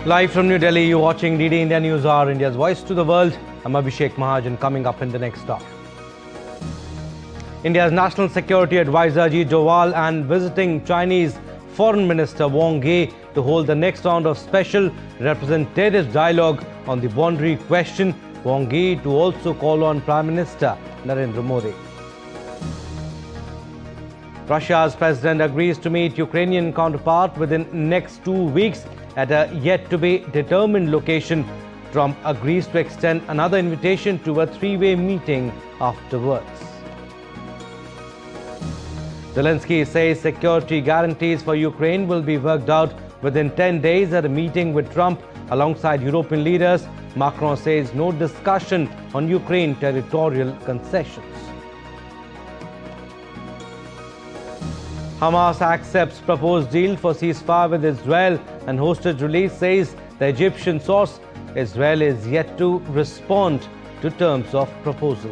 Live from New Delhi, you're watching DD India News Hour, India's voice to the world. I'm Abhishek Mahajan. Coming up in the next hour, India's National Security Advisor Ajit Doval and visiting Chinese Foreign Minister Wang Yi to hold the next round of special representative dialogue on the boundary question. Wang Yi to also call on Prime Minister Narendra Modi. Russia's president agrees to meet Ukrainian counterpart within next 2 weeks at a yet-to-be-determined location. Trump agrees to extend another invitation to a three-way meeting afterwards. Zelenskyy says security guarantees for Ukraine will be worked out within 10 days at a meeting with Trump alongside European leaders. Macron says no discussion on Ukraine territorial concessions. Hamas accepts proposed deal for ceasefire with Israel, and hostage release says the Egyptian source Israel is yet to respond to terms of proposal.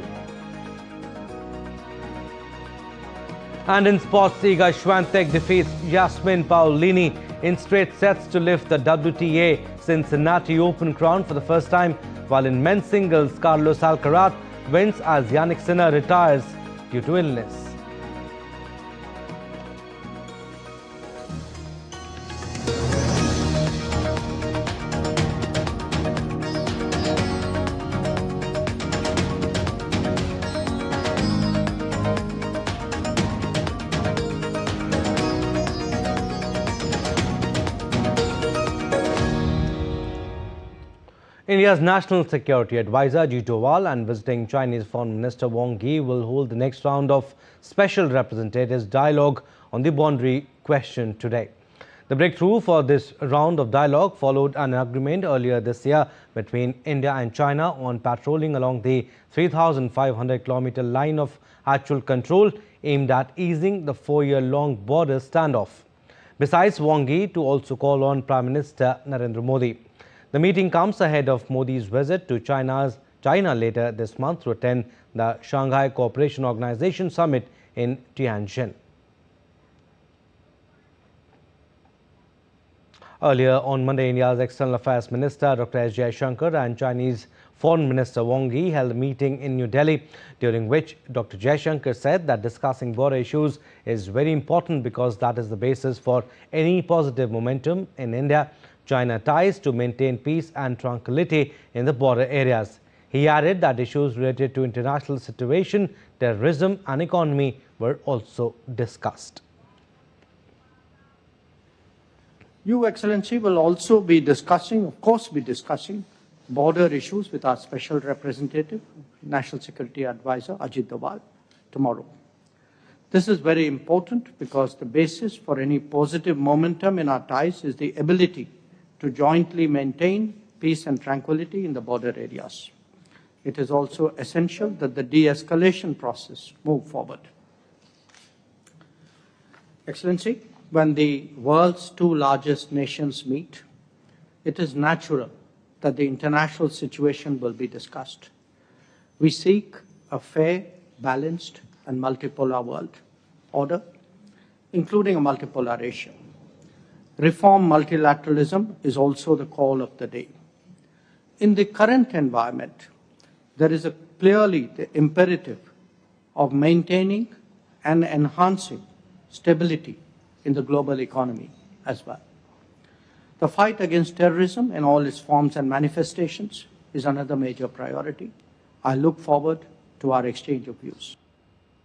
And in sports, Iga Swiatek defeats Yasmin Paolini in straight sets to lift the WTA Cincinnati Open crown for the first time, while in men's singles, Carlos Alcaraz wins as Jannik Sinner retires due to illness. India's National Security Advisor Ajit Doval and visiting Chinese Foreign Minister Wang Yi will hold the next round of special representatives dialogue on the boundary question today. The breakthrough for this round of dialogue followed an agreement earlier this year between India and China on patrolling along the 3,500-kilometer line of actual control aimed at easing the 4-year-long border standoff. Besides Wang Yi to also call on Prime Minister Narendra Modi. The meeting comes ahead of Modi's visit to China later this month to attend the Shanghai Cooperation Organization Summit in Tianjin. Earlier on Monday, India's External Affairs Minister Dr. S. Jaishankar and Chinese Foreign Minister Wang Yi held a meeting in New Delhi, during which Dr. Jaishankar said that discussing border issues is very important because that is the basis for any positive momentum in India-China ties to maintain peace and tranquility in the border areas. He added that issues related to international situation, terrorism and economy were also discussed. Your Excellency will also be discussing, border issues with our Special Representative, National Security Advisor Ajit Doval tomorrow. This is very important because the basis for any positive momentum in our ties is the ability to jointly maintain peace and tranquility in the border areas. It is also essential that the de-escalation process move forward. Excellency, when the world's two largest nations meet, it is natural that the international situation will be discussed. We seek a fair, balanced, and multipolar world order, including a multipolar Asia. Reform multilateralism is also the call of the day. In the current environment, there is clearly the imperative of maintaining and enhancing stability in the global economy as well. The fight against terrorism in all its forms and manifestations is another major priority. I look forward to our exchange of views.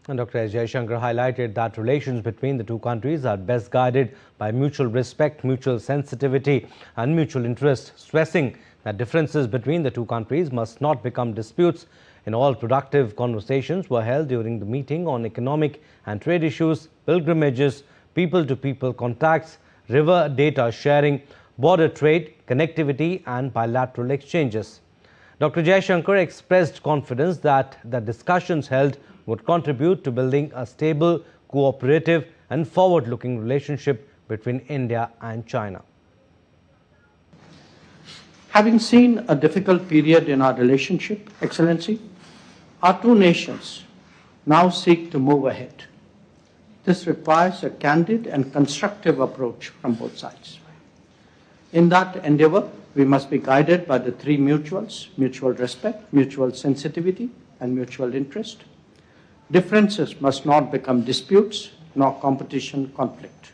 And Dr. S. Jaishankar highlighted that relations between the two countries are best guided by mutual respect, mutual sensitivity and mutual interest, stressing that differences between the two countries must not become disputes. In all, productive conversations were held during the meeting on economic and trade issues, pilgrimages, people-to-people contacts, river data sharing, border trade, connectivity and bilateral exchanges. Dr. Jaishankar expressed confidence that the discussions held would contribute to building a stable, cooperative and forward-looking relationship between India and China. Having seen a difficult period in our relationship, Excellency, our two nations now seek to move ahead. This requires a candid and constructive approach from both sides. In that endeavor, we must be guided by the three mutuals: mutual respect, mutual sensitivity, and mutual interest. Differences must not become disputes, nor competition conflict.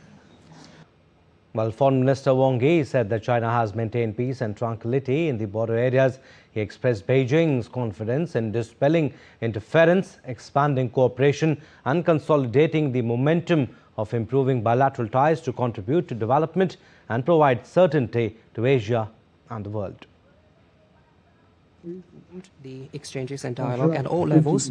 Well, Foreign Minister Wang Yi said that China has maintained peace and tranquility in the border areas. He expressed Beijing's confidence in dispelling interference, expanding cooperation and consolidating the momentum of improving bilateral ties to contribute to development and provide certainty to Asia and the world. The exchanges and dialogue at all levels.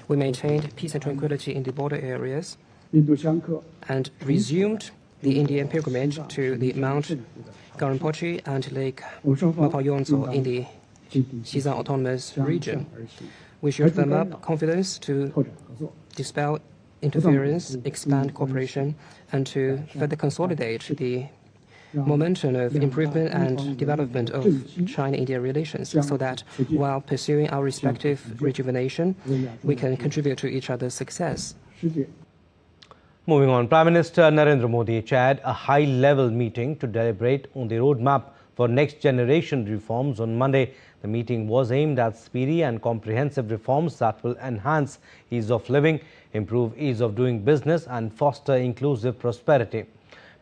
We maintained peace and tranquility in the border areas and resumed the Indian pilgrimage to the Mount Garampochi and Lake Mapayonzo in the Xizang Autonomous Region. We should firm up confidence to dispel interference, expand cooperation, and to further consolidate the momentum of improvement and development of China-India relations, so that while pursuing our respective rejuvenation, we can contribute to each other's success. Moving on, Prime Minister Narendra Modi chaired a high-level meeting to deliberate on the roadmap for next-generation reforms on Monday. The meeting was aimed at speedy and comprehensive reforms that will enhance ease of living, improve ease of doing business and foster inclusive prosperity.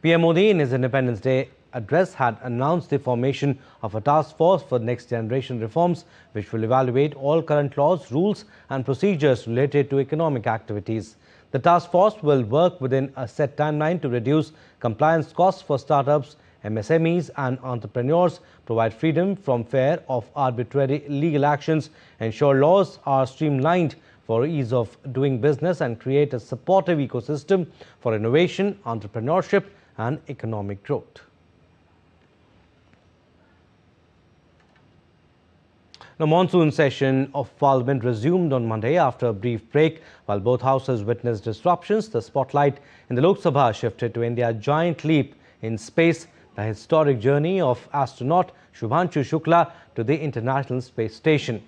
PM Modi, in his Independence Day address, had announced the formation of a task force for next-generation reforms, which will evaluate all current laws, rules and procedures related to economic activities. The task force will work within a set timeline to reduce compliance costs for startups, MSMEs and entrepreneurs, provide freedom from fear of arbitrary legal actions, ensure laws are streamlined for ease of doing business and create a supportive ecosystem for innovation, entrepreneurship and economic growth. The monsoon session of Parliament resumed on Monday after a brief break. While both houses witnessed disruptions, the spotlight in the Lok Sabha shifted to India's giant leap in space, the historic journey of astronaut Shubhanshu Shukla to the International Space Station.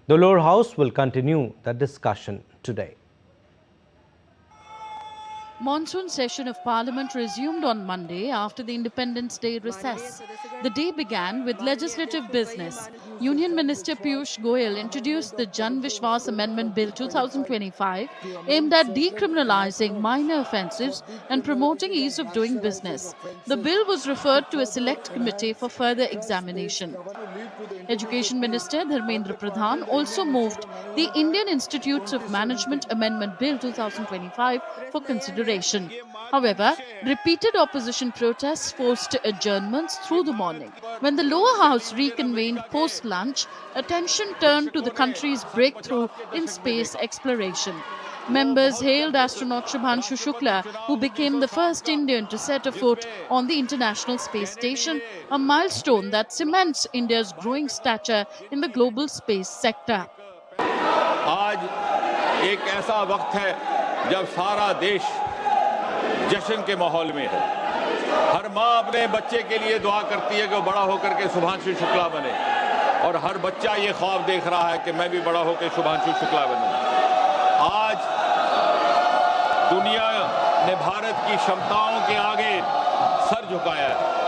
The lower house will continue the discussion today. Monsoon session of Parliament resumed on Monday after the Independence Day recess. The day began with legislative business. Union Minister Piyush Goyal introduced the Jan Vishwas Amendment Bill 2025, aimed at decriminalizing minor offences and promoting ease of doing business. The bill was referred to a select committee for further examination. Education Minister Dharmendra Pradhan also moved the Indian Institutes of Management Amendment Bill 2025 for consideration. However, repeated opposition protests forced adjournments through the morning. When the lower house reconvened post-lunch, attention turned to the country's breakthrough in space exploration. Members hailed astronaut Shubhanshu Shukla, who became the first Indian to set a foot on the International Space Station, a milestone that cements India's growing stature in the global space sector. आज एक ऐसा वक्त है जब सारा देश जश्न के माहौल में है। हर माँ अपने बच्चे के लिए दुआ करती है कि वो बड़ा होकर के शुभांशु शुक्ला बने, और हर बच्चा ये ख्वाब देख रहा है कि मैं भी बड़ा होकर शुभांशु शुक्ला बनूं। आज दुनिया ने भारत की क्षमताओं के आगे सर झुकाया है।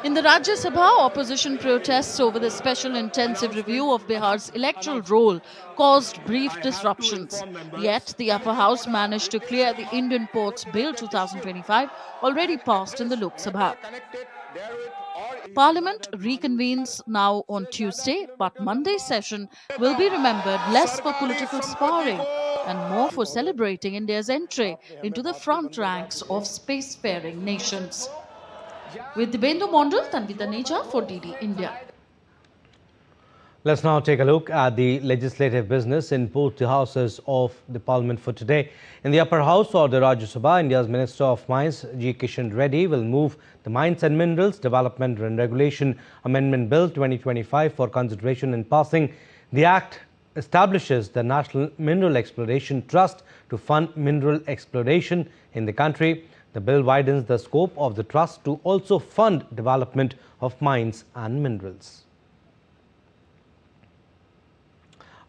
In the Rajya Sabha, opposition protests over the special intensive review of Bihar's electoral roll caused brief disruptions. Yet, the upper house managed to clear the Indian Ports Bill 2025, already passed in the Lok Sabha. Parliament reconvenes now on Tuesday, but Monday's session will be remembered less for political sparring and more for celebrating India's entry into the front ranks of spacefaring nations. With Dibendu Mondal, Tanvita Neja for DD India. Let's now take a look at the legislative business in both the houses of the Parliament for today. In the upper house or the Rajya Sabha, India's Minister of Mines, G. Kishan Reddy, will move the Mines and Minerals Development and Regulation Amendment Bill 2025 for consideration and passing. The Act establishes the National Mineral Exploration Trust to fund mineral exploration in the country. The bill widens the scope of the trust to also fund development of mines and minerals.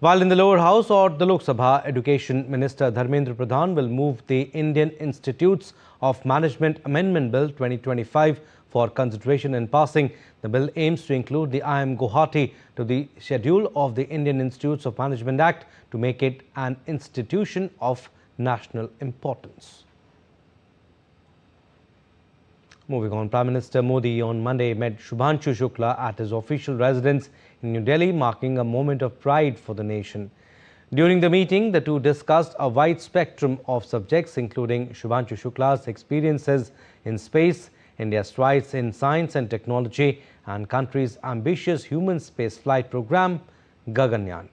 While in the lower house or the Lok Sabha, Education Minister Dharmendra Pradhan will move the Indian Institutes of Management Amendment Bill 2025 for consideration and passing. The bill aims to include the IIM Guwahati to the schedule of the Indian Institutes of Management Act to make it an institution of national importance. Moving on, Prime Minister Modi on Monday met Shubhanshu Shukla at his official residence in New Delhi, marking a moment of pride for the nation. During the meeting, the two discussed a wide spectrum of subjects, including Shubhanshu Shukla's experiences in space, India's strides in science and technology, and country's ambitious human space flight program, Gaganyaan.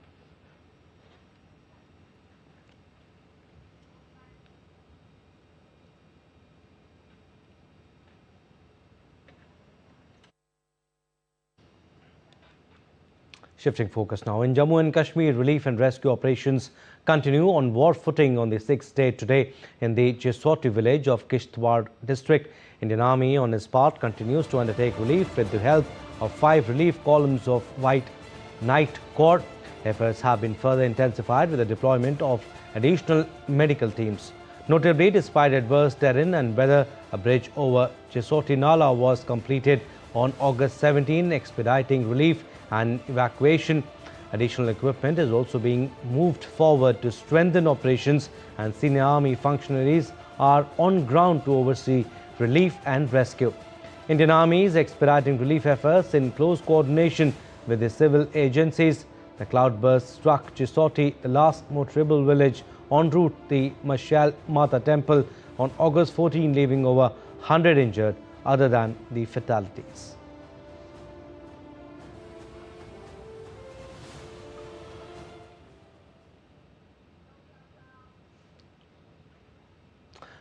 Shifting focus now, in Jammu and Kashmir, relief and rescue operations continue on war footing on the 6th day today in the Jeswati village of Kishtwar district. Indian Army, on its part, continues to undertake relief with the help of 5 relief columns of White Knight Corps. Efforts have been further intensified with the deployment of additional medical teams. Notably, despite adverse terrain and weather, a bridge over Jeswati Nala was completed on August 17, expediting relief and evacuation. Additional equipment is also being moved forward to strengthen operations, and senior army functionaries are on ground to oversee relief and rescue. Indian Army is expediting relief efforts in close coordination with the civil agencies. The cloudburst struck Jeswati, the last more tribal village en route the Mashal Mata temple, on August 14, leaving over 100 injured, other than the fatalities.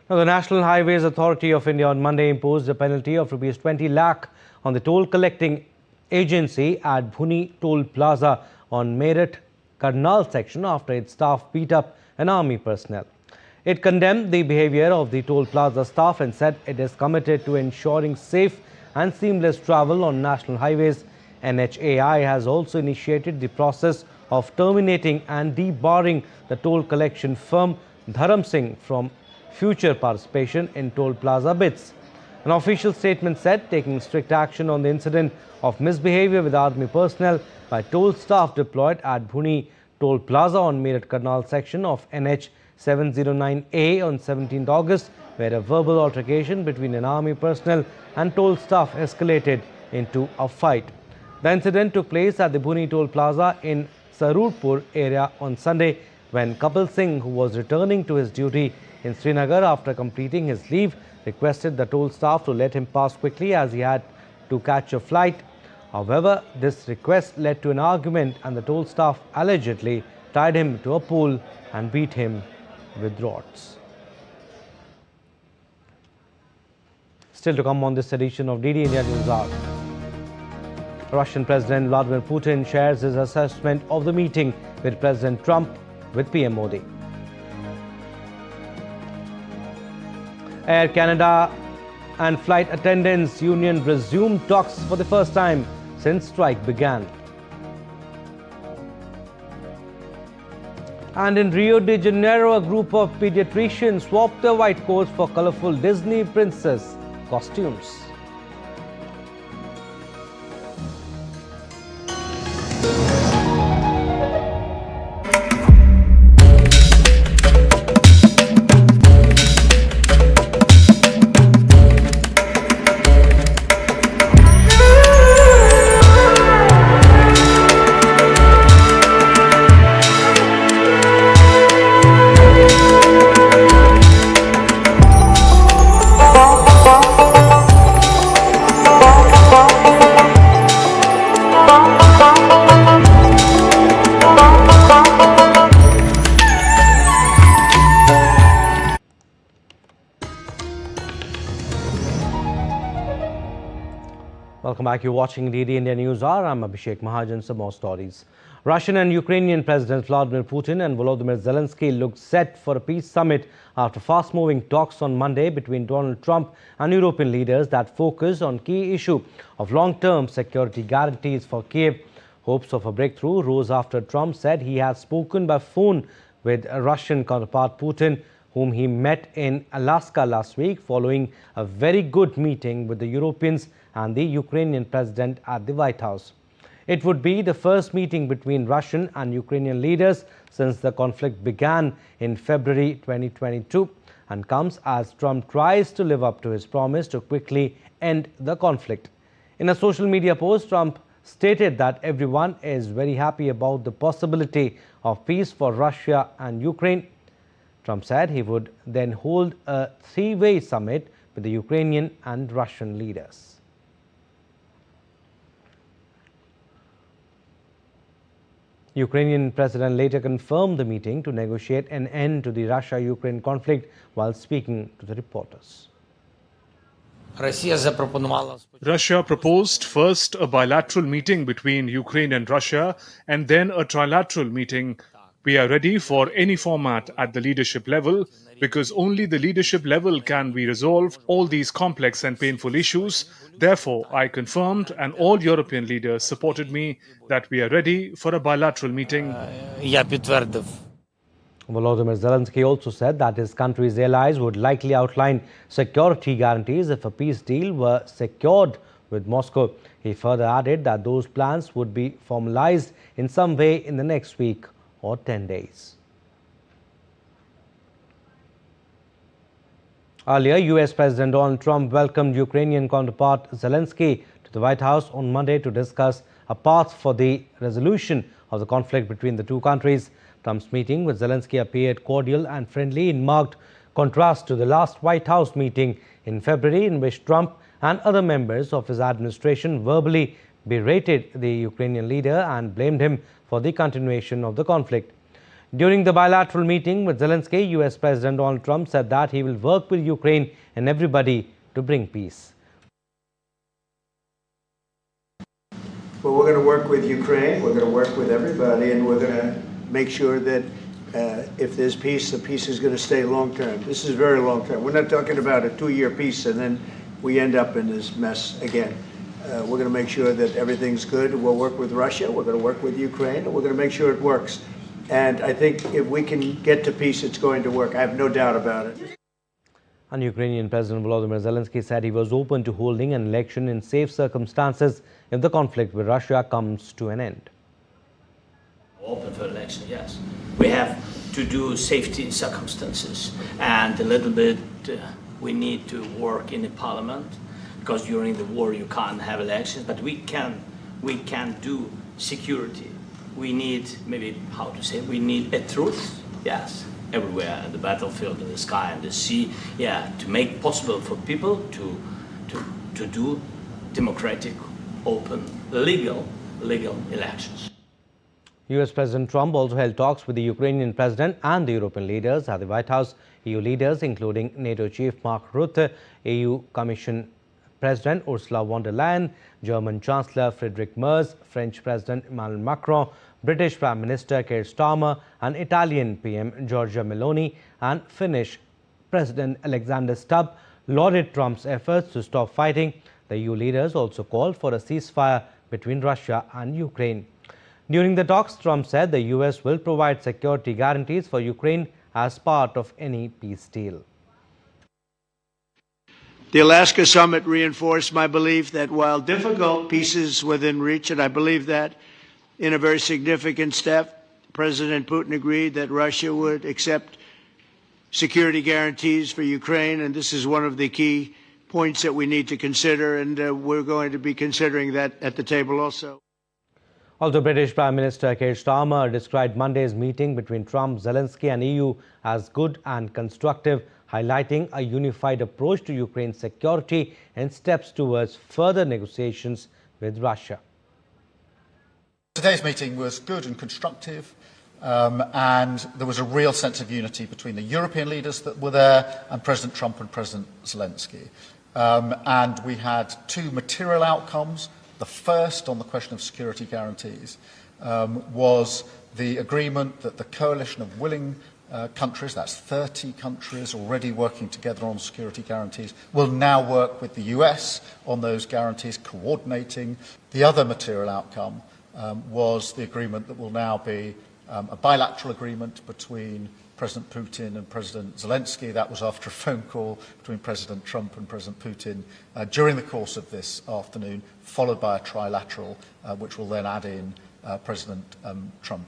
Now, the National Highways Authority of India on Monday imposed a penalty of Rs 20 lakh on the toll collecting agency at Bhuni Toll Plaza on Meerut Karnal section after its staff beat up an army personnel. It condemned the behavior of the toll plaza staff and said it is committed to ensuring safe and seamless travel on national highways. NHAI has also initiated the process of terminating and debarring the toll collection firm Dharam Singh from future participation in toll plaza bids. An official statement said taking strict action on the incident of misbehavior with army personnel by toll staff deployed at Bhuni Toll Plaza on Meerut Karnal section of NH 709A on 17th August, where a verbal altercation between an army personnel and toll staff escalated into a fight. The incident took place at the Bhuni Toll Plaza in Sarurpur area on Sunday, when Kapil Singh, who was returning to his duty in Srinagar after completing his leave, requested the toll staff to let him pass quickly as he had to catch a flight. However, this request led to an argument and the toll staff allegedly tied him to a pole and beat him with rods. Still to come on this edition of DD India News Hour. Russian President Vladimir Putin shares his assessment of the meeting with President Trump with PM Modi. Air Canada and flight attendants union resumed talks for the first time since strike began. And in Rio de Janeiro, a group of pediatricians swapped their white coats for colorful Disney princess costumes. Welcome back. You're watching DD India News Hour. I'm Abhishek Mahajan. Some more stories. Russian and Ukrainian Presidents Vladimir Putin and Volodymyr Zelenskyy looked set for a peace summit after fast-moving talks on Monday between Donald Trump and European leaders that focused on key issue of long-term security guarantees for Kiev. Hopes of a breakthrough rose after Trump said he had spoken by phone with a Russian counterpart Putin, whom he met in Alaska last week following a very good meeting with the Europeans and the Ukrainian president at the White House. It would be the first meeting between Russian and Ukrainian leaders since the conflict began in February 2022 and comes as Trump tries to live up to his promise to quickly end the conflict. In a social media post, Trump stated that everyone is very happy about the possibility of peace for Russia and Ukraine. Trump said he would then hold a three-way summit with the Ukrainian and Russian leaders. Ukrainian president later confirmed the meeting to negotiate an end to the Russia-Ukraine conflict while speaking to the reporters. Russia proposed first a bilateral meeting between Ukraine and Russia and then a trilateral meeting. We are ready for any format at the leadership level because only the leadership level can resolve all these complex and painful issues. Therefore, I confirmed and all European leaders supported me that we are ready for a bilateral meeting. Volodymyr Zelenskyy also said that his country's allies would likely outline security guarantees if a peace deal were secured with Moscow. He further added that those plans would be formalized in some way in the next week or 10 days. Earlier, US President Donald Trump welcomed Ukrainian counterpart Zelenskyy to the White House on Monday to discuss a path for the resolution of the conflict between the two countries. Trump's meeting with Zelenskyy appeared cordial and friendly in marked contrast to the last White House meeting in February, in which Trump and other members of his administration verbally berated the Ukrainian leader and blamed him for the continuation of the conflict. During the bilateral meeting with Zelenskyy, US President Donald Trump said that he will work with Ukraine and everybody to bring peace. Well, we're going to work with Ukraine, we're going to work with everybody, and we're going to make sure that if there's peace, the peace is going to stay long-term. This is very long-term. We're not talking about a 2-year peace and then we end up in this mess again. We're going to make sure that everything's good. We'll work with Russia, we're going to work with Ukraine, and we're going to make sure it works. And I think if we can get to peace, it's going to work. I have no doubt about it. And Ukrainian President Volodymyr Zelenskyy said he was open to holding an election in safe circumstances if the conflict with Russia comes to an end. Open for election, yes. We have to do safety circumstances, and a little bit we need to work in the parliament because during the war you can't have elections, but we can do security. We need, maybe how to say, we need a truce, yes, everywhere, in the battlefield, in the sky, in the sea, yeah, to make possible for people to do democratic, open, legal elections. US President Trump also held talks with the Ukrainian president and the European leaders at the White House. EU leaders, including NATO chief Mark Rutte, EU Commission President Ursula von der Leyen, German Chancellor Friedrich Merz, French President Emmanuel Macron, British Prime Minister Keir Starmer, and Italian PM Giorgia Meloni, and Finnish President Alexander Stubb lauded Trump's efforts to stop fighting. The EU leaders also called for a ceasefire between Russia and Ukraine. During the talks, Trump said the US will provide security guarantees for Ukraine as part of any peace deal. The Alaska summit reinforced my belief that while difficult, peace is within reach, and I believe that in a very significant step, President Putin agreed that Russia would accept security guarantees for Ukraine, and this is one of the key points that we need to consider, and we're going to be considering that at the table also. Also, British Prime Minister Keir Starmer described Monday's meeting between Trump, Zelenskyy and EU as good and constructive, highlighting a unified approach to Ukraine's security and steps towards further negotiations with Russia. Today's meeting was good and constructive, and there was a real sense of unity between the European leaders that were there and President Trump and President Zelenskyy. And we had two material outcomes. The first, on the question of security guarantees, was the agreement that the coalition of willing countries, that's 30 countries already working together on security guarantees, will now work with the US on those guarantees, coordinating. The other material outcome was the agreement that will now be a bilateral agreement between President Putin and President Zelenskyy. That was after a phone call between President Trump and President Putin during the course of this afternoon, followed by a trilateral, which will then add in President Trump.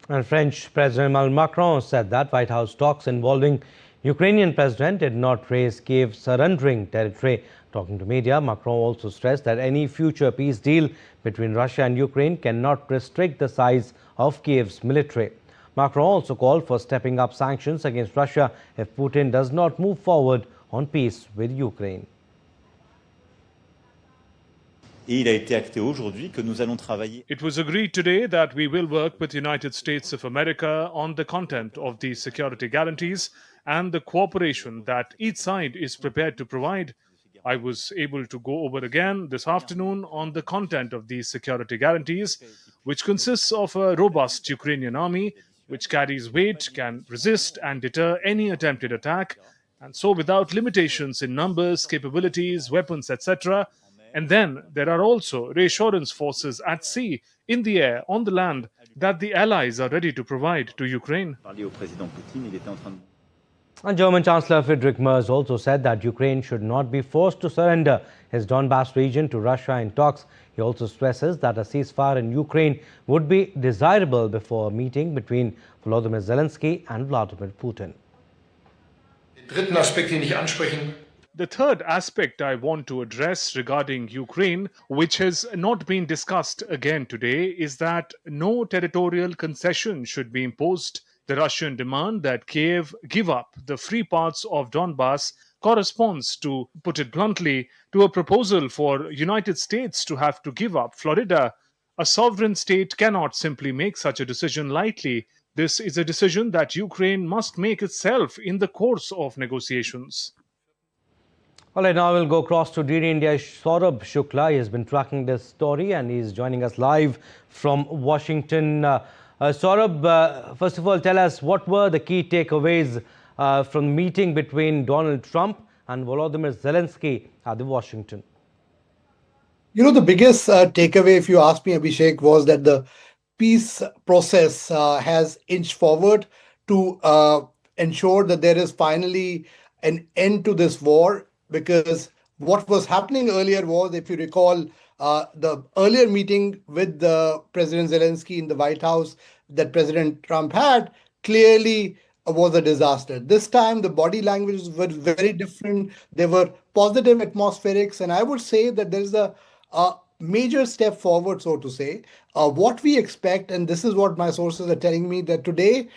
And French President Emmanuel Macron said that White House talks involving Ukrainian president did not raise Kiev surrendering territory. Talking to media, Macron also stressed that any future peace deal between Russia and Ukraine cannot restrict the size of Kiev's military. Macron also called for stepping up sanctions against Russia if Putin does not move forward on peace with Ukraine. It was agreed today that we will work with the United States of America on the content of these security guarantees and the cooperation that each side is prepared to provide. I was able to go over again this afternoon on the content of these security guarantees, which consists of a robust Ukrainian army, which carries weight, can resist and deter any attempted attack, and so without limitations in numbers, capabilities, weapons, etc. And then there are also reassurance forces at sea, in the air, on the land, that the allies are ready to provide to Ukraine. And German Chancellor Friedrich Merz also said that Ukraine should not be forced to surrender his Donbas region to Russia in talks. He also stresses that a ceasefire in Ukraine would be desirable before a meeting between Volodymyr Zelenskyy and Vladimir Putin. The third aspect I want to address regarding Ukraine, which has not been discussed again today, is that no territorial concession should be imposed. The Russian demand that Kiev give up the free parts of Donbas corresponds, to put it bluntly, to a proposal for United States to have to give up Florida. A sovereign state cannot simply make such a decision lightly. This is a decision that Ukraine must make itself in the course of negotiations. All right, now we'll go across to DD India's Saurabh Shukla. He has been tracking this story and he's joining us live from Washington. Saurabh, first of all, tell us what were the key takeaways from the meeting between Donald Trump and Volodymyr Zelenskyy at the Washington? You know, the biggest takeaway, if you ask me, Abhishek, was that the peace process has inched forward to ensure that there is finally an end to this war. Because what was happening earlier was, if you recall, the earlier meeting with the President Zelenskyy in the White House that President Trump had clearly was a disaster. This time, the body languages were very different. There were positive atmospherics. And I would say that there is a major step forward, so to say. What we expect, and this is what my sources are telling me, that today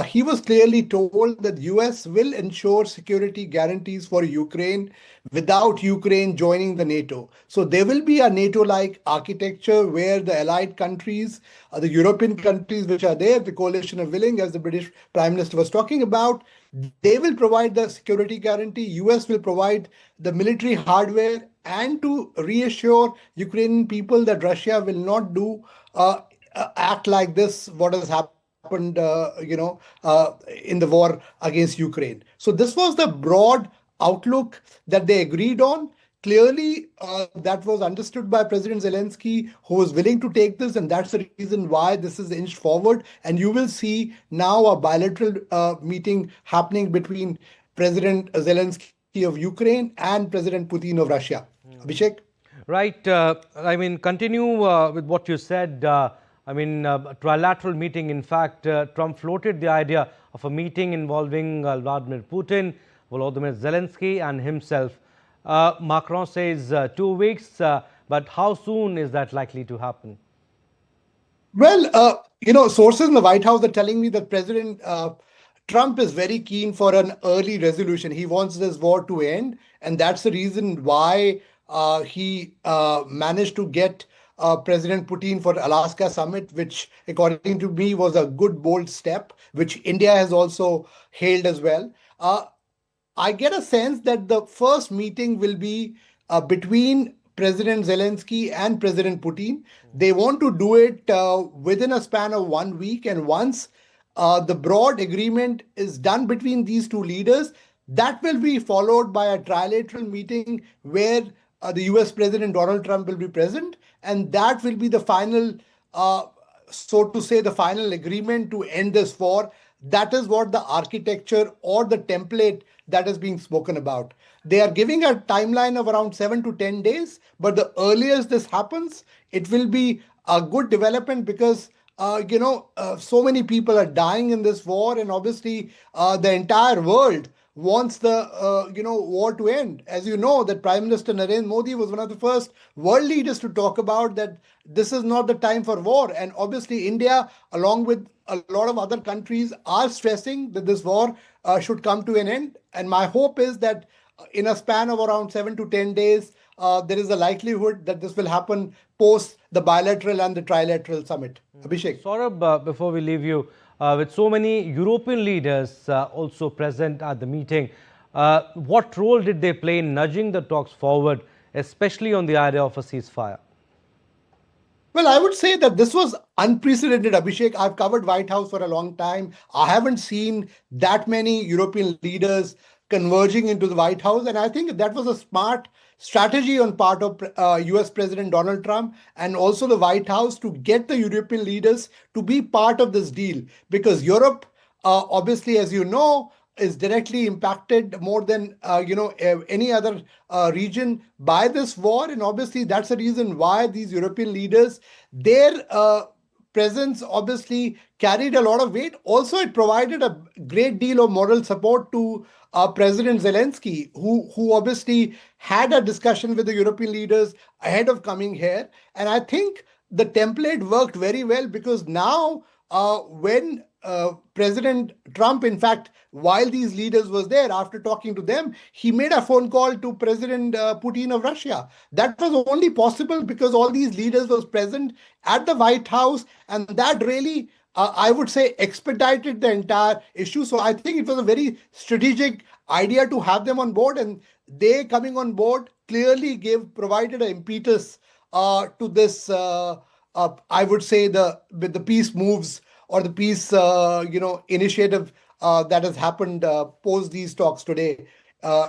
he was clearly told that US will ensure security guarantees for Ukraine without Ukraine joining the NATO. So there will be a NATO-like architecture where the allied countries, the European countries which are there, the coalition of willing, as the British Prime Minister was talking about, they will provide the security guarantee. US will provide the military hardware, and to reassure Ukrainian people that Russia will not do act like this, what has happened in the war against Ukraine. So this was the broad outlook that they agreed on. Clearly, that was understood by President Zelenskyy, who was willing to take this, and that's the reason why this is inched forward. And you will see now a bilateral meeting happening between President Zelenskyy of Ukraine and President Putin of Russia. Abhishek? Right. I mean, continue with what you said. A trilateral meeting. In fact, Trump floated the idea of a meeting involving Vladimir Putin, Volodymyr Zelenskyy and himself. Macron says 2 weeks, but how soon is that likely to happen? Well, sources in the White House are telling me that President Trump is very keen for an early resolution. He wants this war to end, and that's the reason why he managed to get President Putin for Alaska summit, which according to me was a good, bold step, which India has also hailed as well. I get a sense that the first meeting will be between President Zelenskyy and President Putin. They want to do it within a span of 1 week. And once the broad agreement is done between these two leaders, that will be followed by a trilateral meeting where the US President Donald Trump will be present. and that will be the final, so to say, the final agreement to end this war. That is what the architecture or the template that is being spoken about. They are giving a timeline of around 7 to 10 days, but the earliest this happens, it will be a good development because so many people are dying in this war, and obviously the entire world wants the war to end. As you know, that Prime Minister Narendra Modi was one of the first world leaders to talk about that this is not the time for war. And obviously India, along with a lot of other countries, are stressing that this war should come to an end. And my hope is that in a span of around 7 to 10 days, there is a likelihood that this will happen post the bilateral and the trilateral summit. Abhishek. Saurabh, before we leave you, with so many European leaders also present at the meeting, what role did they play in nudging the talks forward, especially on the idea of a ceasefire? Well, I would say that this was unprecedented, Abhishek. I've covered White House for a long time. I haven't seen that many European leaders converging into the White House. And I think that was a smart strategy on part of US President Donald Trump and also the White House to get the European leaders to be part of this deal. Because Europe, obviously, as you know, is directly impacted more than any other region by this war. And obviously, that's the reason why these European leaders, their presence obviously carried a lot of weight. Also, it provided a great deal of moral support to President Zelenskyy, who obviously had a discussion with the European leaders ahead of coming here. And I think the template worked very well because now when President Trump, in fact, while these leaders was there, after talking to them, he made a phone call to President Putin of Russia. That was only possible because all these leaders was present at the White House, and that really, I would say, expedited the entire issue. So I think it was a very strategic idea to have them on board, and they coming on board clearly provided an impetus to this, I would say, with the peace moves or the peace, initiative that has happened post these talks today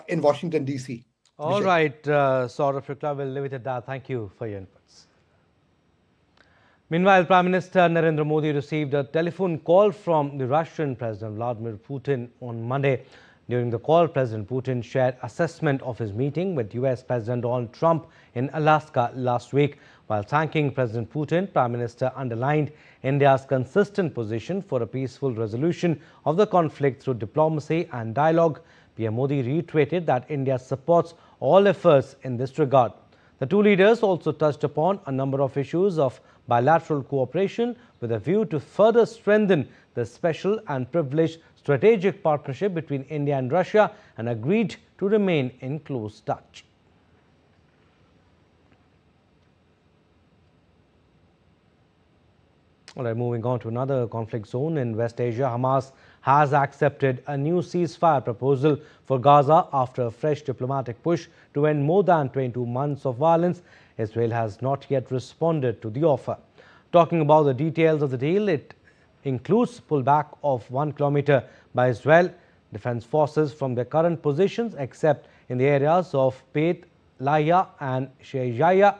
in Washington, D.C. All right, Saurabh Shukla, we'll leave it at that. Thank you for your inputs. Meanwhile, Prime Minister Narendra Modi received a telephone call from the Russian President Vladimir Putin on Monday. During the call, President Putin shared assessment of his meeting with US President Donald Trump in Alaska last week. While thanking President Putin, Prime Minister underlined India's consistent position for a peaceful resolution of the conflict through diplomacy and dialogue. PM Modi reiterated that India supports all efforts in this regard. The two leaders also touched upon a number of issues of bilateral cooperation with a view to further strengthen the special and privileged strategic partnership between India and Russia and agreed to remain in close touch. All right, moving on to another conflict zone in West Asia, Hamas has accepted a new ceasefire proposal for Gaza after a fresh diplomatic push to end more than 22 months of violence. Israel has not yet responded to the offer. Talking about the details of the deal, it includes pullback of 1 kilometer by Israel defense forces from their current positions, except in the areas of Beit Lahia and Shejaya.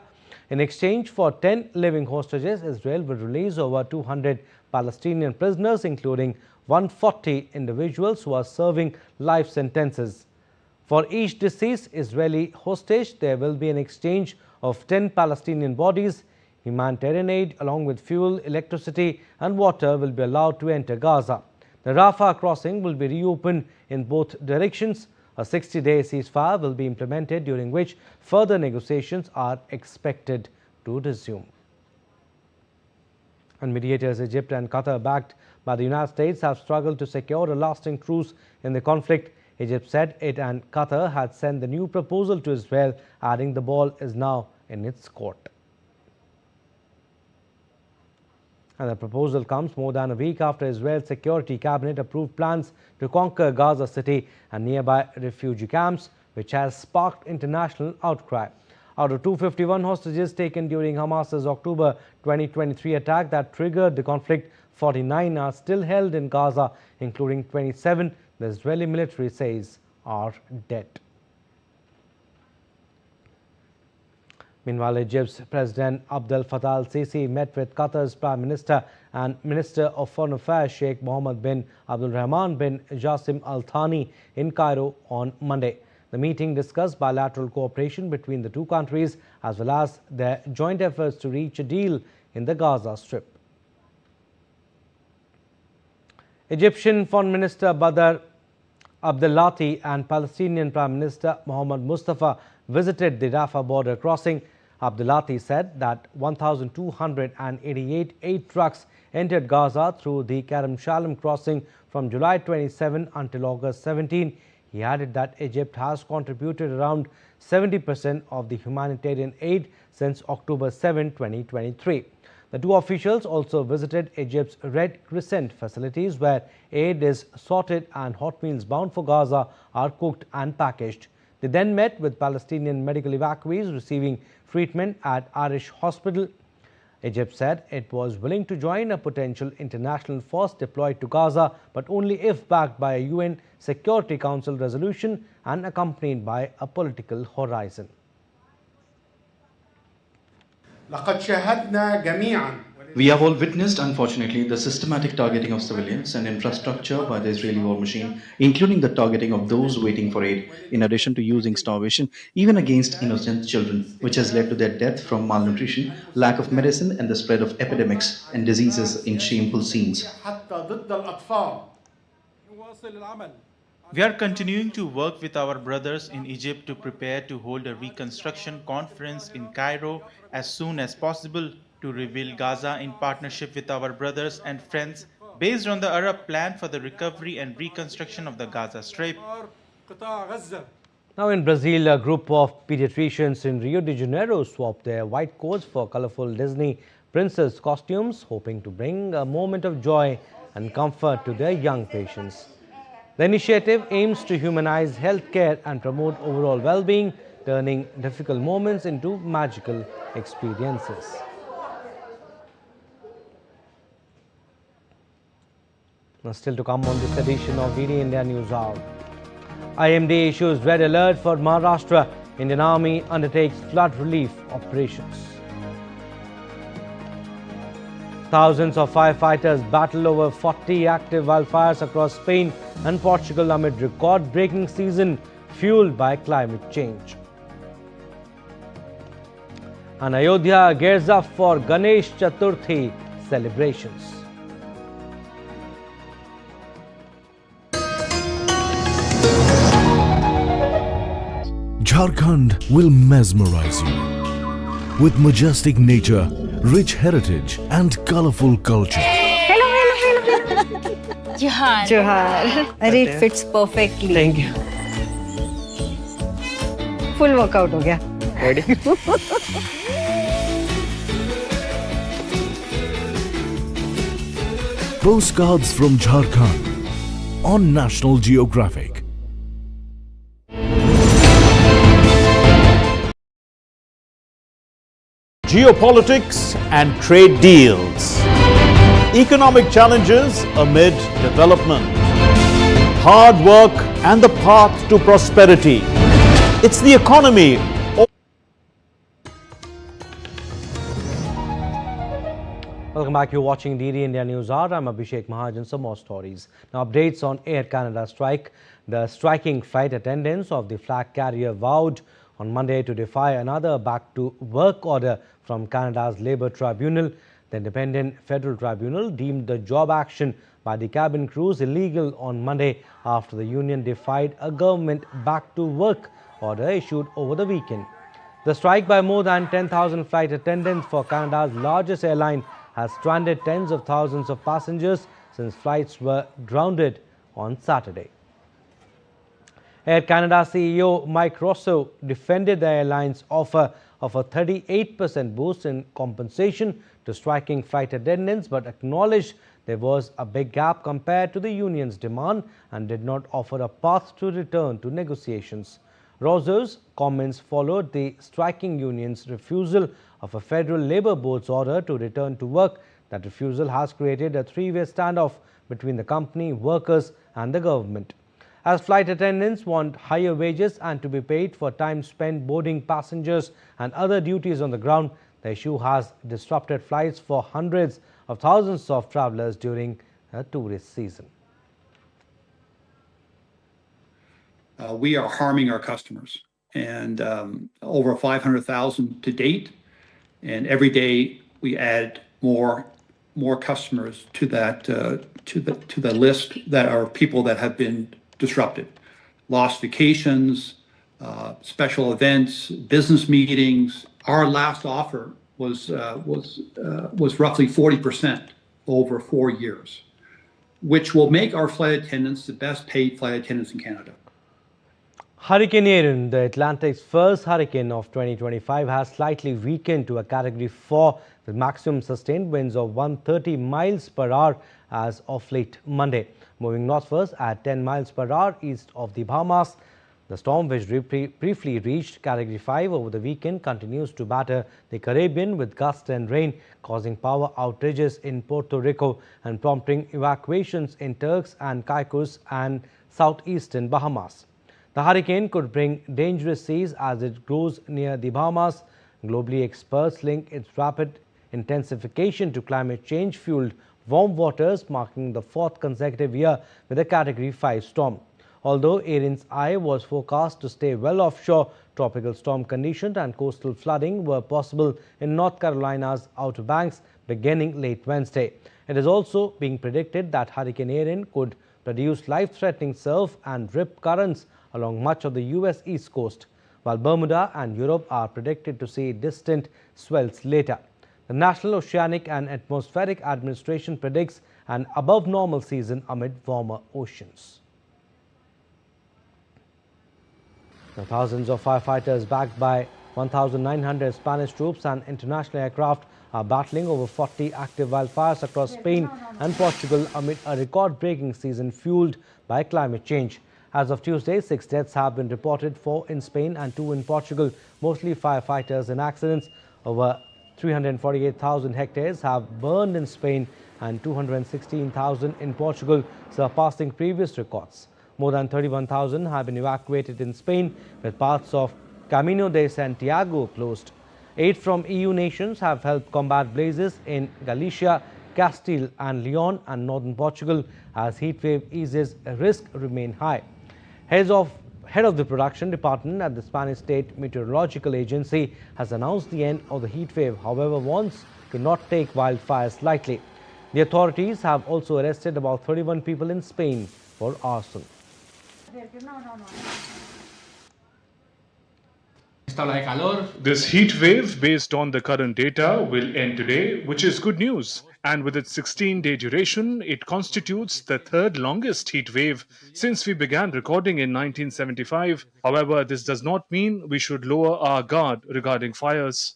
In exchange for 10 living hostages, Israel will release over 200 Palestinian prisoners, including 140 individuals who are serving life sentences. For each deceased Israeli hostage, there will be an exchange of 10 Palestinian bodies. Humanitarian aid, along with fuel, electricity and water, will be allowed to enter Gaza. The Rafah crossing will be reopened in both directions. A 60-day ceasefire will be implemented, during which further negotiations are expected to resume. And mediators Egypt and Qatar, backed by the United States, have struggled to secure a lasting truce in the conflict. Egypt said it and Qatar had sent the new proposal to Israel, adding the ball is now in its court. And the proposal comes more than a week after Israel's security cabinet approved plans to conquer Gaza City and nearby refugee camps, which has sparked international outcry. Out of 251 hostages taken during Hamas's October 2023 attack that triggered the conflict, 49 are still held in Gaza, including 27 the Israeli military says are dead. Meanwhile, Egypt's President Abdel Fattah al-Sisi met with Qatar's Prime Minister and Minister of Foreign Affairs Sheikh Mohammed bin Abdul Rahman bin Jassim Al Thani in Cairo on Monday. The meeting discussed bilateral cooperation between the two countries as well as their joint efforts to reach a deal in the Gaza Strip. Egyptian Foreign Minister Badr Abdelati and Palestinian Prime Minister Mohammed Mustafa visited the Rafah border crossing. Abdelati said that 1,288 aid trucks entered Gaza through the Kerem Shalom crossing from July 27 until August 17. He added that Egypt has contributed around 70% of the humanitarian aid since October 7, 2023. The two officials also visited Egypt's Red Crescent facilities where aid is sorted and hot meals bound for Gaza are cooked and packaged. They then met with Palestinian medical evacuees receiving treatment at Arish Hospital. Egypt said it was willing to join a potential international force deployed to Gaza, but only if backed by a UN Security Council resolution and accompanied by a political horizon. We have all witnessed, unfortunately, the systematic targeting of civilians and infrastructure by the Israeli war machine, including the targeting of those waiting for aid, in addition to using starvation, even against innocent children, which has led to their death from malnutrition, lack of medicine, and the spread of epidemics and diseases in shameful scenes. We are continuing to work with our brothers in Egypt to prepare to hold a reconstruction conference in Cairo as soon as possible to rebuild Gaza in partnership with our brothers and friends based on the Arab plan for the recovery and reconstruction of the Gaza Strip. Now in Brazil, a group of pediatricians in Rio de Janeiro swapped their white coats for colorful Disney princess costumes, hoping to bring a moment of joy and comfort to their young patients. The initiative aims to humanize healthcare and promote overall well-being, turning difficult moments into magical experiences. Now still to come on this edition of DD India News Hour. IMD issues red alert for Maharashtra. Indian Army undertakes flood relief operations. Thousands of firefighters battle over 40 active wildfires across Spain and Portugal amid record-breaking season fueled by climate change. And Ayodhya gears up for Ganesh Chaturthi celebrations. Jharkhand will mesmerize you with majestic nature, rich heritage and colorful culture. Hello. Johar. It fits perfectly. Thank you. Full workout ho gaya. Ready? Postcards from Jharkhand on National Geographic. Geopolitics and trade deals. Economic challenges amid development. Hard work and the path to prosperity. It's the economy. Welcome back. You're watching DD India News Hour. I'm Abhishek Mahajan. Some more stories. Now, updates on Air Canada strike. The striking flight attendants of the flag carrier vowed on Monday to defy another back-to-work order from Canada's Labour Tribunal. The independent federal tribunal deemed the job action by the cabin crews illegal on Monday after the union defied a government back-to-work order issued over the weekend. The strike by more than 10,000 flight attendants for Canada's largest airline has stranded tens of thousands of passengers since flights were grounded on Saturday. Air Canada CEO Mike Rousseau defended the airline's offer of a 38% boost in compensation to striking flight attendants, but acknowledged there was a big gap compared to the union's demand and did not offer a path to return to negotiations. Rousseau's comments followed the striking union's refusal of a federal labor board's order to return to work. That refusal has created a three-way standoff between the company, workers and the government. as flight attendants want higher wages and to be paid for time spent boarding passengers and other duties on the ground. The issue has disrupted flights for hundreds of thousands of travelers during the tourist season. We are harming our customers, and over 500,000 to date, and every day we add more customers to that to the list that are people that have been disrupted, lost vacations, special events, business meetings. Our last offer was roughly 40% over 4 years, which will make our flight attendants the best paid flight attendants in Canada. Hurricane Erin, the Atlantic's first hurricane of 2025, has slightly weakened to a Category 4 with maximum sustained winds of 130 miles per hour as of late Monday. Moving northwards at 10 miles per hour east of the Bahamas, the storm, which briefly reached Category 5 over the weekend, continues to batter the Caribbean with gusts and rain, causing power outages in Puerto Rico and prompting evacuations in Turks and Caicos and southeastern Bahamas. The hurricane could bring dangerous seas as it grows near the Bahamas. Globally, experts link its rapid intensification to climate change-fueled warm waters, marking the fourth consecutive year with a Category 5 storm. Although Erin's eye was forecast to stay well offshore, tropical storm conditions and coastal flooding were possible in North Carolina's Outer Banks beginning late Wednesday. It is also being predicted that Hurricane Erin could produce life-threatening surf and rip currents along much of the U.S. East Coast, while Bermuda and Europe are predicted to see distant swells later. The National Oceanic and Atmospheric Administration predicts an above-normal season amid warmer oceans. Now, thousands of firefighters backed by 1,900 Spanish troops and international aircraft are battling over 40 active wildfires across Spain and Portugal amid a record-breaking season fueled by climate change. As of Tuesday, 6 deaths have been reported, 4 in Spain and 2 in Portugal, mostly firefighters in accidents. Over 348,000 hectares have burned in Spain and 216,000 in Portugal, surpassing previous records. More than 31,000 have been evacuated in Spain, with parts of Camino de Santiago closed. Aid from EU nations have helped combat blazes in Galicia, Castile and Leon and northern Portugal as heatwave eases, risks remain high. Head of the production department at the Spanish State Meteorological Agency has announced the end of the heatwave, however warns to not take wildfires lightly. The authorities have also arrested about 31 people in Spain for arson. This heat wave, based on the current data, will end today, which is good news. And with its 16-day duration, it constitutes the third longest heat wave since we began recording in 1975. However, this does not mean we should lower our guard regarding fires.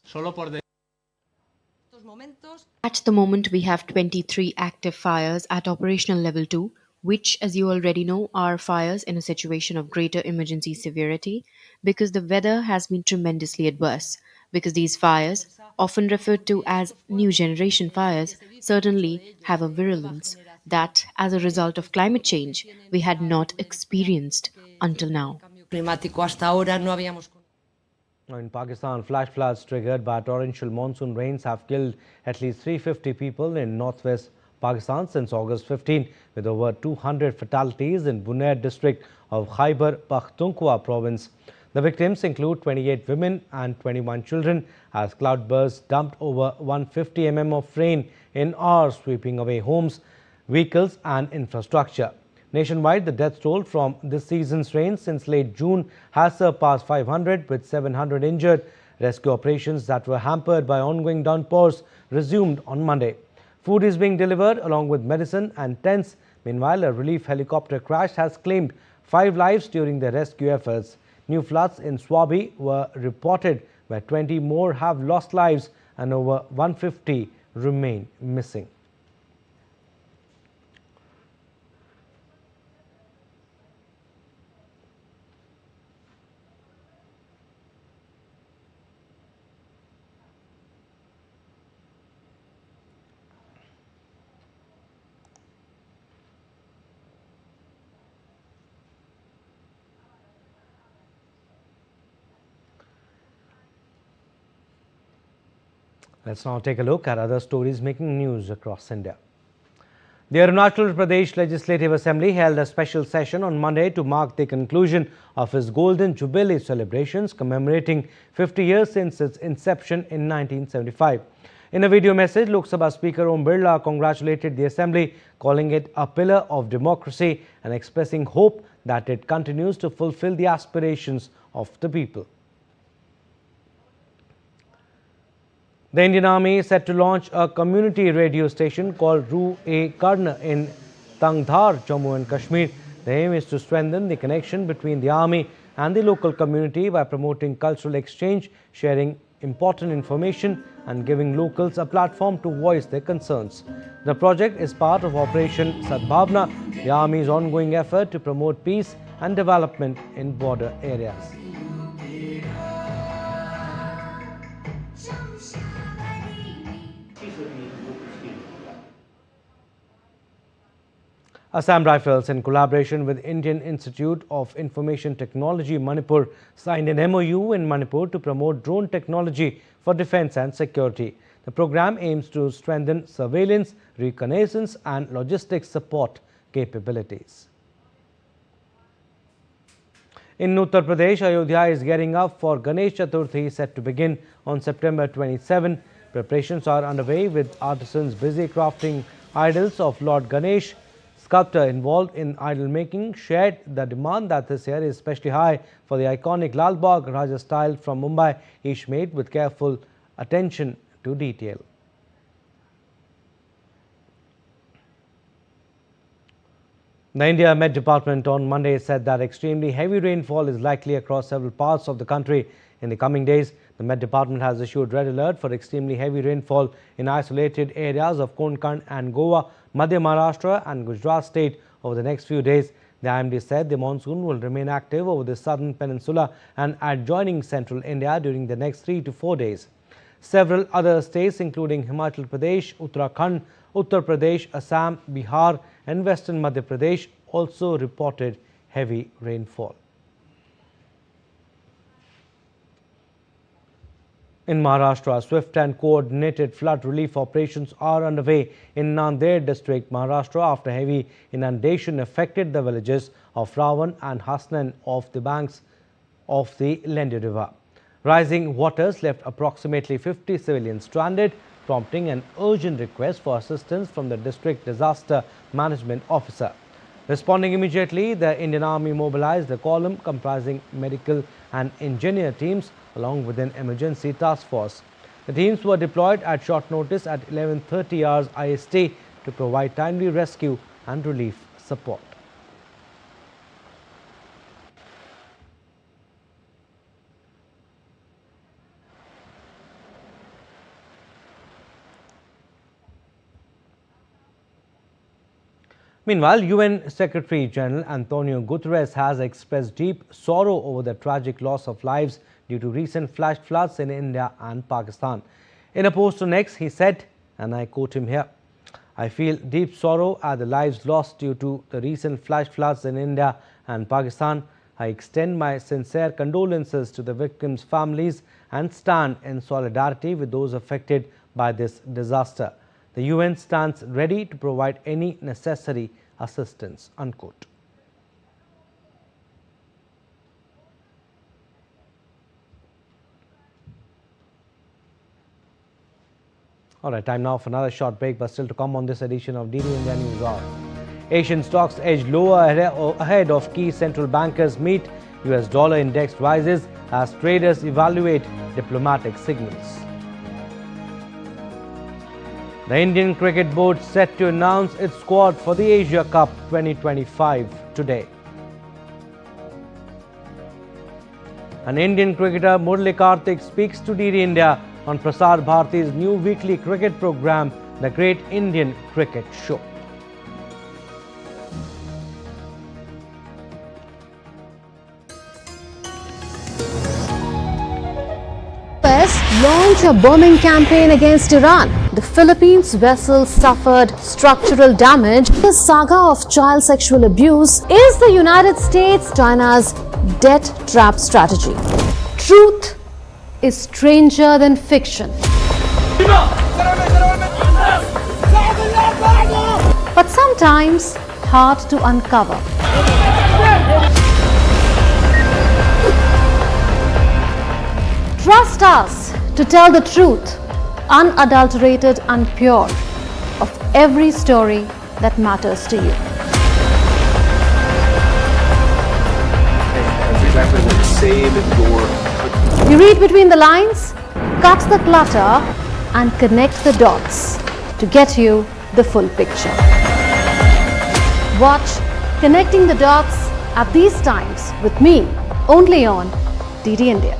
At the moment, we have 23 active fires at operational level 2, which, as you already know, are fires in a situation of greater emergency severity because the weather has been tremendously adverse. Because these fires, often referred to as new generation fires, certainly have a virulence that, as a result of climate change, we had not experienced until now. In Pakistan, flash floods triggered by torrential monsoon rains have killed at least 350 people in northwest Pakistan since August 15, with over 200 fatalities in Bunair district of Khyber Pakhtunkhwa province. The victims include 28 women and 21 children as cloudbursts dumped over 150 mm of rain in hours, sweeping away homes, vehicles and infrastructure. Nationwide, the death toll from this season's rain since late June has surpassed 500, with 700 injured. Rescue operations that were hampered by ongoing downpours resumed on Monday. Food is being delivered along with medicine and tents. Meanwhile, a relief helicopter crash has claimed 5 lives during the rescue efforts. New floods in Swabi were reported, where 20 more have lost lives and over 150 remain missing. Let's now take a look at other stories making news across India. The Arunachal Pradesh Legislative Assembly held a special session on Monday to mark the conclusion of its Golden Jubilee celebrations commemorating 50 years since its inception in 1975. In a video message, Lok Sabha Speaker Om Birla congratulated the Assembly, calling it a pillar of democracy and expressing hope that it continues to fulfill the aspirations of the people. The Indian Army is set to launch a community radio station called Ru-e-Karn in Tangdhar, Jammu and Kashmir. The aim is to strengthen the connection between the army and the local community by promoting cultural exchange, sharing important information and giving locals a platform to voice their concerns. The project is part of Operation Sadbhavna, the Army's ongoing effort to promote peace and development in border areas. Assam Rifles, in collaboration with Indian Institute of Information Technology, Manipur, signed an MOU in Manipur to promote drone technology for defense and security. The program aims to strengthen surveillance, reconnaissance and logistics support capabilities. In Uttar Pradesh, Ayodhya is gearing up for Ganesh Chaturthi, set to begin on September 27. Preparations are underway with artisans busy crafting idols of Lord Ganesh. Sculptor involved in idol making shared the demand that this year is especially high for the iconic Lal Bagh Raja style from Mumbai, each made with careful attention to detail. The India Met Department on Monday said that extremely heavy rainfall is likely across several parts of the country in the coming days. The Met Department has issued red alert for extremely heavy rainfall in isolated areas of Konkan and Goa, Madhya Maharashtra and Gujarat state over the next few days. The IMD said the monsoon will remain active over the southern peninsula and adjoining central India during the next 3 to 4 days. Several other states including Himachal Pradesh, Uttarakhand, Uttar Pradesh, Assam, Bihar and western Madhya Pradesh also reported heavy rainfall. In Maharashtra, swift and coordinated flood relief operations are underway in Nanded district, Maharashtra, after heavy inundation affected the villages of Ravan and Hasnan off the banks of the Lendi River. Rising waters left approximately 50 civilians stranded, prompting an urgent request for assistance from the district disaster management officer. Responding immediately, the Indian Army mobilized a column comprising medical and engineer teams along with an emergency task force. The teams were deployed at short notice at 11:30 hours IST to provide timely rescue and relief support. Meanwhile, UN Secretary General Antonio Guterres has expressed deep sorrow over the tragic loss of lives due to recent flash floods in India and Pakistan. In a post on X, he said, and I quote him here, "I feel deep sorrow at the lives lost due to the recent flash floods in India and Pakistan. I extend my sincere condolences to the victims' families and stand in solidarity with those affected by this disaster. The UN stands ready to provide any necessary assistance," unquote. All right, time now for another short break, but still to come on this edition of DD India News Hour. Asian stocks edge lower ahead of key central bankers meet. US dollar index rises as traders evaluate diplomatic signals. The Indian Cricket Board set to announce its squad for the Asia Cup 2025 today. An Indian cricketer, Murali Kartik, speaks to DD India on Prasar Bharati's new weekly cricket program, The Great Indian Cricket Show. US launch a bombing campaign against Iran. The Philippines vessel suffered structural damage. The saga of child sexual abuse is the United States China's debt trap strategy. Truth is stranger than fiction. but sometimes hard to uncover. Trust us to tell the truth, unadulterated and pure, of every story that matters to you. You read between the lines, cut the clutter, and connect the dots to get you the full picture. Watch Connecting the Dots at these times with me, only on DD India.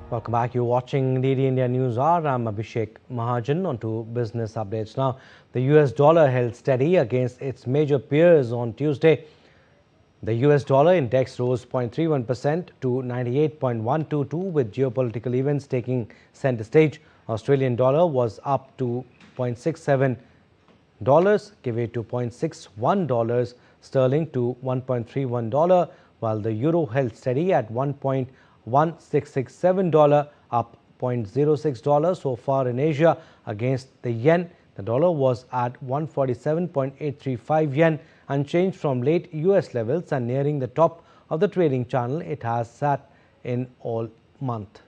Welcome back. You're watching DD India News Hour. I'm Abhishek Mahajan. On to business updates now. The US dollar held steady against its major peers on Tuesday. The US dollar index rose 0.31% to 98.122 with geopolitical events taking center stage. Australian dollar was up to $0.67, Kiwi to $0.61, sterling to $1.31, while the euro held steady at $1.1667, up $0.06 so far in Asia. Against the yen, the dollar was at 147.835 yen, unchanged from late US levels and nearing the top of the trading channel it has sat in all month.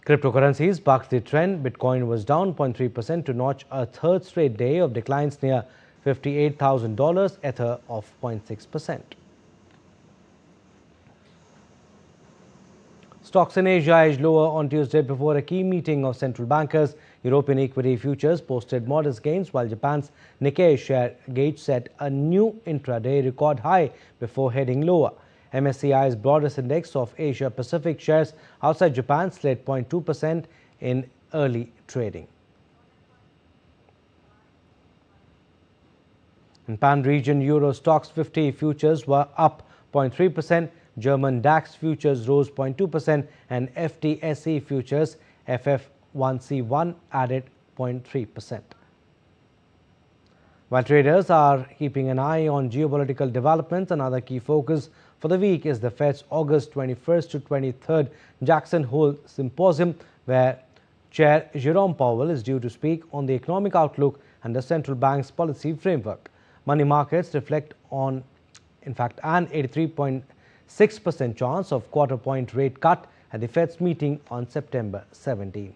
Cryptocurrencies bucked the trend. Bitcoin was down 0.3% to notch a third straight day of declines near $58,000, Ether of 0.6%. Stocks in Asia edged lower on Tuesday before a key meeting of central bankers. European equity futures posted modest gains, while Japan's Nikkei share gauge set a new intraday record high before heading lower. MSCI's broadest index of Asia Pacific shares outside Japan slid 0.2% in early trading. In pan-region Euro Stoxx 50 futures were up 0.3%, German DAX futures rose 0.2%, and FTSE futures FF1C1 added 0.3%. While traders are keeping an eye on geopolitical developments, another key focus for the week is the Fed's August 21st to 23rd Jackson Hole Symposium, where Chair Jerome Powell is due to speak on the economic outlook and the central bank's policy framework. Money markets reflect on, in fact, an 83.6% chance of quarter-point rate cut at the Fed's meeting on September 17.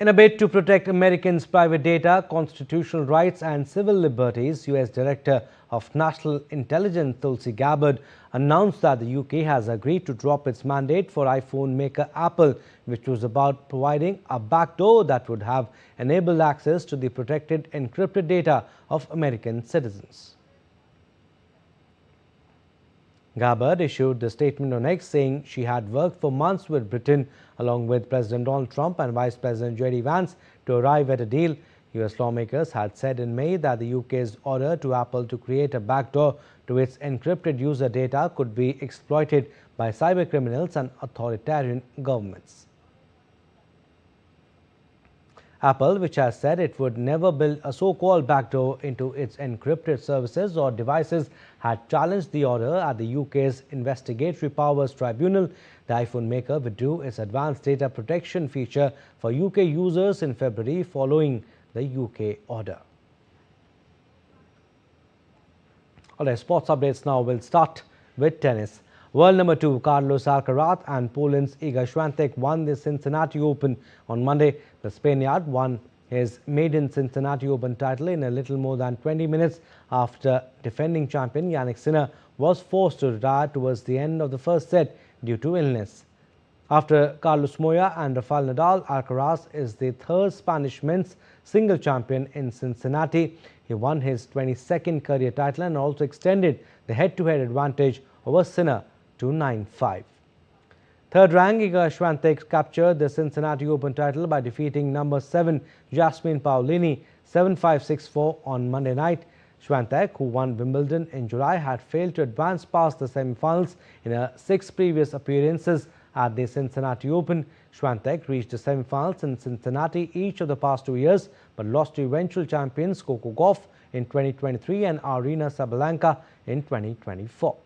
In a bid to protect Americans' private data, constitutional rights and civil liberties, U.S. Director of National Intelligence Tulsi Gabbard announced that the UK has agreed to drop its mandate for iPhone maker Apple, which was about providing a backdoor that would have enabled access to the protected encrypted data of American citizens. Gabbard issued the statement on X, saying she had worked for months with Britain along with President Donald Trump and Vice President J.D. Vance to arrive at a deal. U.S. lawmakers had said in May that the UK's order to Apple to create a backdoor to its encrypted user data could be exploited by cybercriminals and authoritarian governments. Apple, which has said it would never build a so-called backdoor into its encrypted services or devices, had challenged the order at the UK's Investigatory Powers Tribunal. The iPhone maker withdrew its advanced data protection feature for UK users in February following the UK order. All right, sports updates now. We'll start with tennis. World number 2 Carlos Alcaraz and Poland's Iga Swiatek won the Cincinnati Open on Monday. The Spaniard won his maiden Cincinnati Open title in a little more than 20 minutes after defending champion Jannik Sinner was forced to retire towards the end of the first set due to illness. After Carlos Moya and Rafael Nadal, Alcaraz is the third Spanish men's single champion in Cincinnati. He won his 22nd career title and also extended the head-to-head advantage over Sinner to 9-5. Third rank Iga Swiatek captured the Cincinnati Open title by defeating number 7 Jasmine Paolini 7-5-6-4 on Monday night. Swiatek, who won Wimbledon in July, had failed to advance past the semi-finals in her 6 previous appearances at the Cincinnati Open. Swiatek reached the semi-finals in Cincinnati each of the past 2 years, but lost to eventual champions Coco Gauff in 2023 and Aryna Sabalenka in 2024.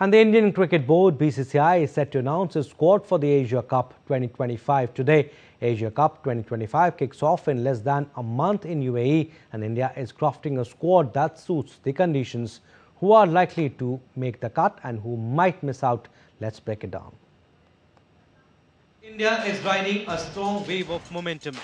And the Indian Cricket Board (BCCI) is set to announce its squad for the Asia Cup 2025 today. Asia Cup 2025 kicks off in less than a month in UAE, and India is crafting a squad that suits the conditions. Who are likely to make the cut and who might miss out? Let's break it down. India is riding a strong wave of momentum.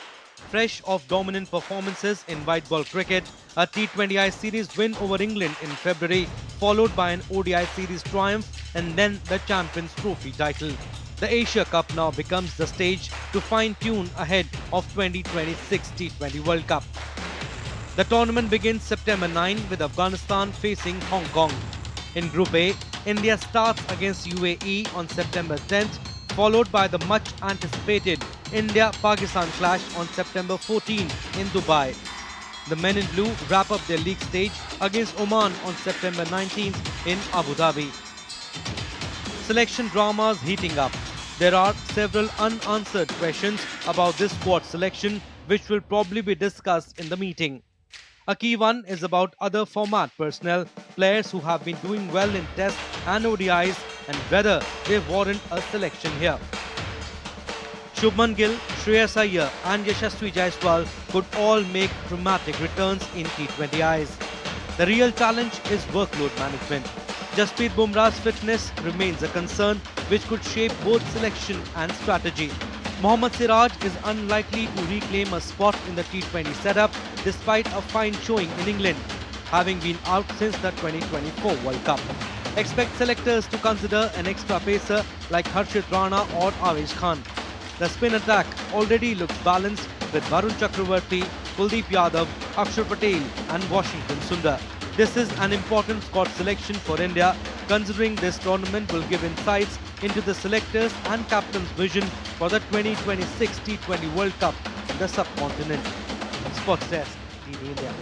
Fresh off dominant performances in white ball cricket, a T20I series win over England in February, followed by an ODI series triumph and then the Champions Trophy title. The Asia Cup now becomes the stage to fine-tune ahead of 2026 T20 World Cup. The tournament begins September 9 with Afghanistan facing Hong Kong. In Group A, India starts against UAE on September 10th, followed by the much-anticipated India-Pakistan clash on September 14 in Dubai. The men in blue wrap up their league stage against Oman on September 19th in Abu Dhabi. Selection dramas heating up. There are several unanswered questions about this squad selection which will probably be discussed in the meeting. A key one is about other format personnel, players who have been doing well in Tests and ODIs and whether they warrant a selection here. Shubman Gill, Shreyas Iyer and Yashasvi Jaiswal could all make dramatic returns in T20Is. The real challenge is workload management. Jasprit Bumrah's fitness remains a concern which could shape both selection and strategy. Mohammad Siraj is unlikely to reclaim a spot in the T20 setup despite a fine showing in England, having been out since the 2024 World Cup. Expect selectors to consider an extra pacer like Harshit Rana or Avesh Khan. The spin attack already looks balanced with Varun Chakravarti, Kuldeep Yadav, Akshar Patel and Washington Sundar. This is an important squad selection for India, considering this tournament will give insights into the selectors and captain's vision for the 2026 T20 World Cup in the subcontinent. Sports Desk, TV India.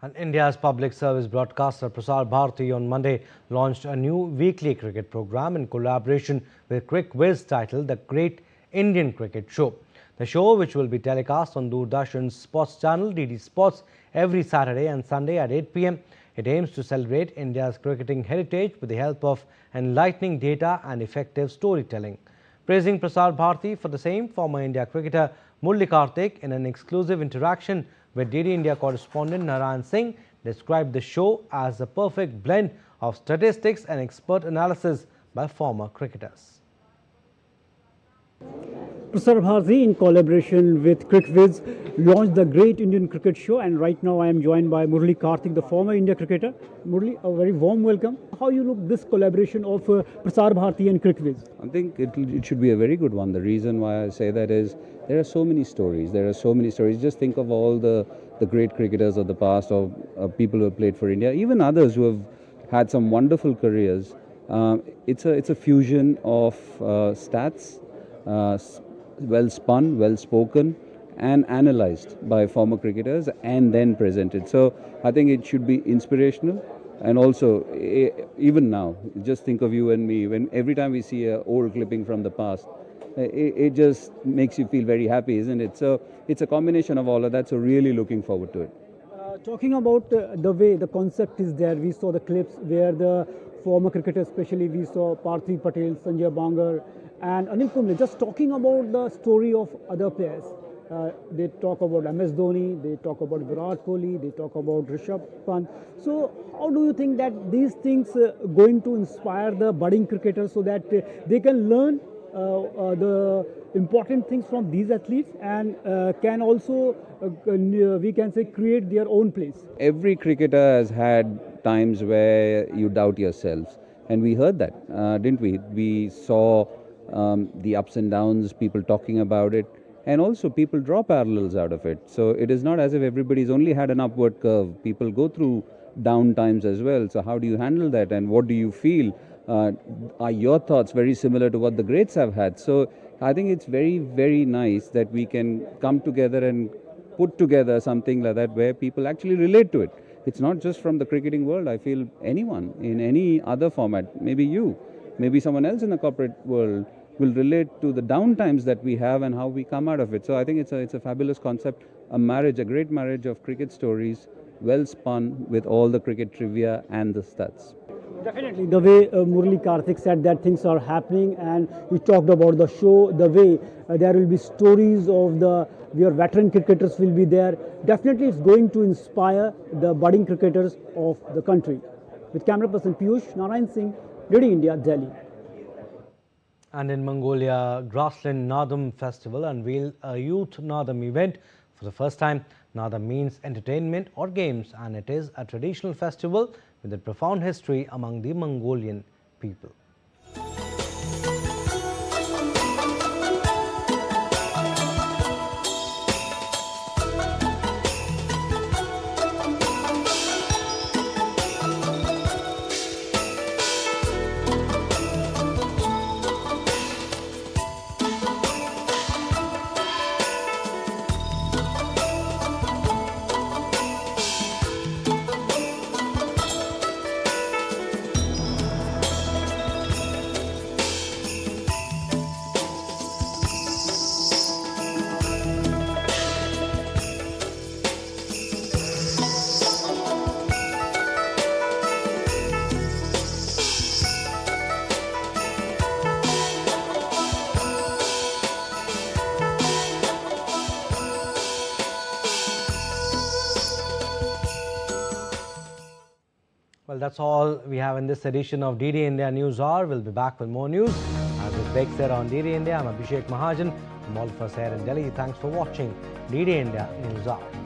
And India's public service broadcaster Prasar Bharati on Monday launched a new weekly cricket program in collaboration with Crick Wiz titled The Great Indian Cricket Show. The show, which will be telecast on Doordarshan's sports channel DD Sports every Saturday and Sunday at 8 p.m. It aims to celebrate India's cricketing heritage with the help of enlightening data and effective storytelling. Praising Prasar Bharati for the same, former India cricketer Murli Kartik, in an exclusive interaction with DD India correspondent Narayan Singh, described the show as a perfect blend of statistics and expert analysis by former cricketers. Prasar Bharati, in collaboration with Crick Wiz, launched the Great Indian Cricket Show, and right now I am joined by Murli Kartik, the former India cricketer. Murli, a very warm welcome. How you look this collaboration of Prasar Bharati and Crick Wiz? I think it should be a very good one. The reason why I say that is there are so many stories. Just think of all the great cricketers of the past, or people who have played for India, even others who have had some wonderful careers. It's a fusion of stats, well spun, well spoken and analyzed by former cricketers and then presented. So I think it should be inspirational, and also even now, just think of you and me, when every time we see an old clipping from the past, it just makes you feel very happy, isn't it? So it's a combination of all of that, so really looking forward to it. Talking about the way the concept is there, we saw the clips where the former cricketers, especially we saw Parthiv Patel, Sanjay Bangar and Anil Kumble, just talking about the story of other players. They talk about MS Dhoni, they talk about Virat Kohli, they talk about Rishabh Pant. So how do you think that these things going to inspire the budding cricketers so that they can learn the important things from these athletes and can also, we can say, create their own place? Every cricketer has had times where you doubt yourselves, and we heard that, didn't we? We saw the ups and downs, people talking about it, and also people draw parallels out of it. So it is not as if everybody's only had an upward curve. People go through down times as well. So how do you handle that, and what do you feel? Are your thoughts very similar to what the greats have had? So I think it's very, very nice that we can come together and put together something like that where people actually relate to it. It's not just from the cricketing world. I feel anyone in any other format, maybe you, maybe someone else in the corporate world, will relate to the downtimes that we have and how we come out of it. So I think it's a fabulous concept, a marriage, a great marriage of cricket stories, well spun with all the cricket trivia and the stats. Definitely, the way Murali Karthik said that things are happening, and he talked about the show, the way there will be stories of your veteran cricketers will be there. Definitely, it's going to inspire the budding cricketers of the country. With camera person Piyush, Narayan Singh, WTA India, Delhi. And in Mongolia, Grassland Nadam Festival unveiled a youth Nadam event. For the first time, Nadam means entertainment or games, and it is a traditional festival with a profound history among the Mongolian people. Well, that's all we have in this edition of DD India News Hour. We'll be back with more news as it breaks there on DD India. I'm Abhishek Mahajan from all of us here in Delhi. Thanks for watching DD India News Hour.